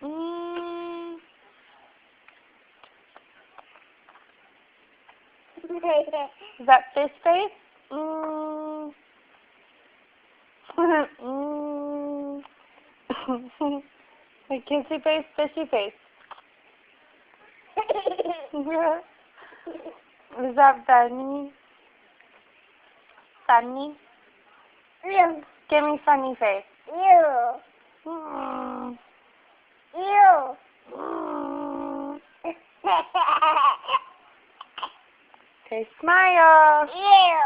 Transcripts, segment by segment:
Mm. Is that fish face? Mm. Mm. Like kissy face, fishy face. Is that funny? Funny? Ew. Give me funny face. Ew. Mm. Ew. Mm. Okay, smile. Ew.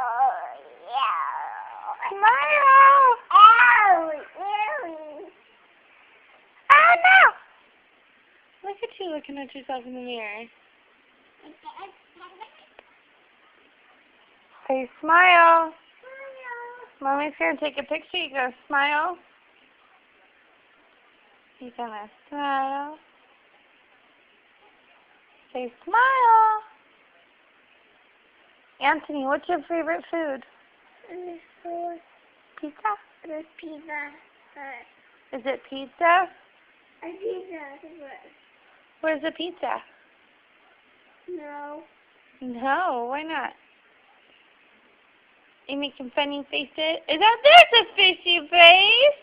Smile. Ow. Ew. Oh no! Look at you looking at yourself in the mirror. Say smile. Mommy's gonna take a picture. You go smile. You're gonna smile. Say smile. Anthony, what's your favorite food? Pizza? The pizza. Is it pizza? A pizza. Where's the pizza? No. No, why not? You making funny faces? Is that there's a fishy face?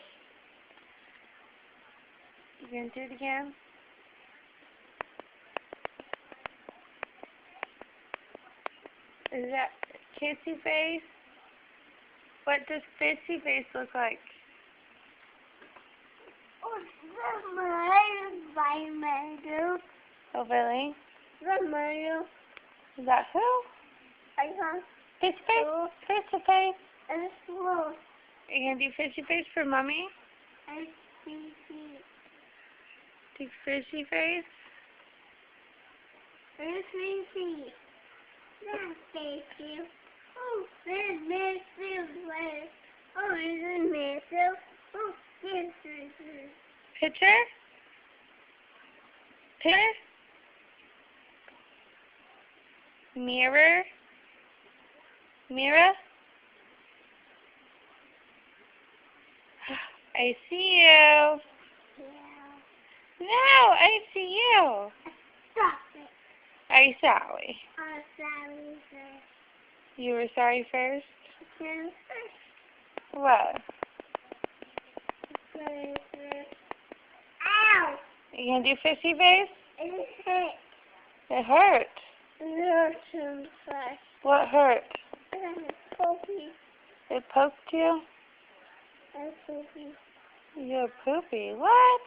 You gonna do it again? Is that kissy face? What does fishy face look like? Oh, that's my Mario. Oh, really? That's Mario. Is that who? I can't. Fishy face? Fishy face? And it's slow. Are you gonna do fishy face for mommy? I see. Do fishy face? There's Macy. That's Macy. Oh, there's Macy. Oh, there's Macy. Oh, there's Macy. Picture? Picture? Mirror? Mirror? I see you. Yeah. No, I see you. Stop it. Are you sorry? I'm sorry, sir. You were sorry first? Yes, What? sir. Ow! You gonna do fishy face? It hurt. It hurt. Nursing first. What hurt? And poopy. It poked you? And poopy. You're poopy. What?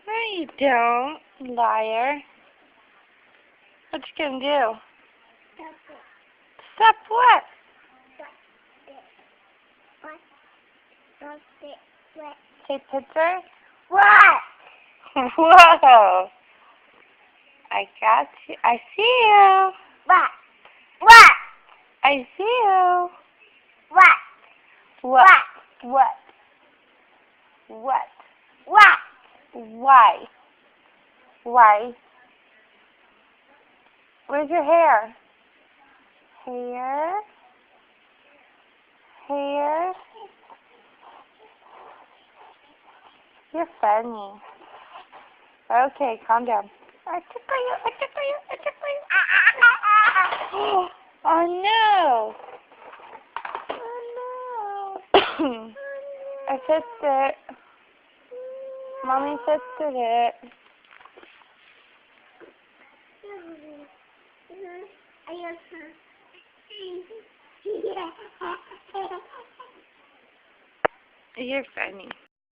No, you don't, liar. What you gonna do? Stop it. Stop what? Stop it. What? Take picture? What? Whoa! I got you. I see you. What? What? I see you. What? What? What? What? What? Why? Why? Where's your hair? Hair? Hair? You're funny. Okay, calm down. I tickle you, I tickle you, I tickle you. Oh no! Oh no! I fixed it. Mommy fixed it. You're funny.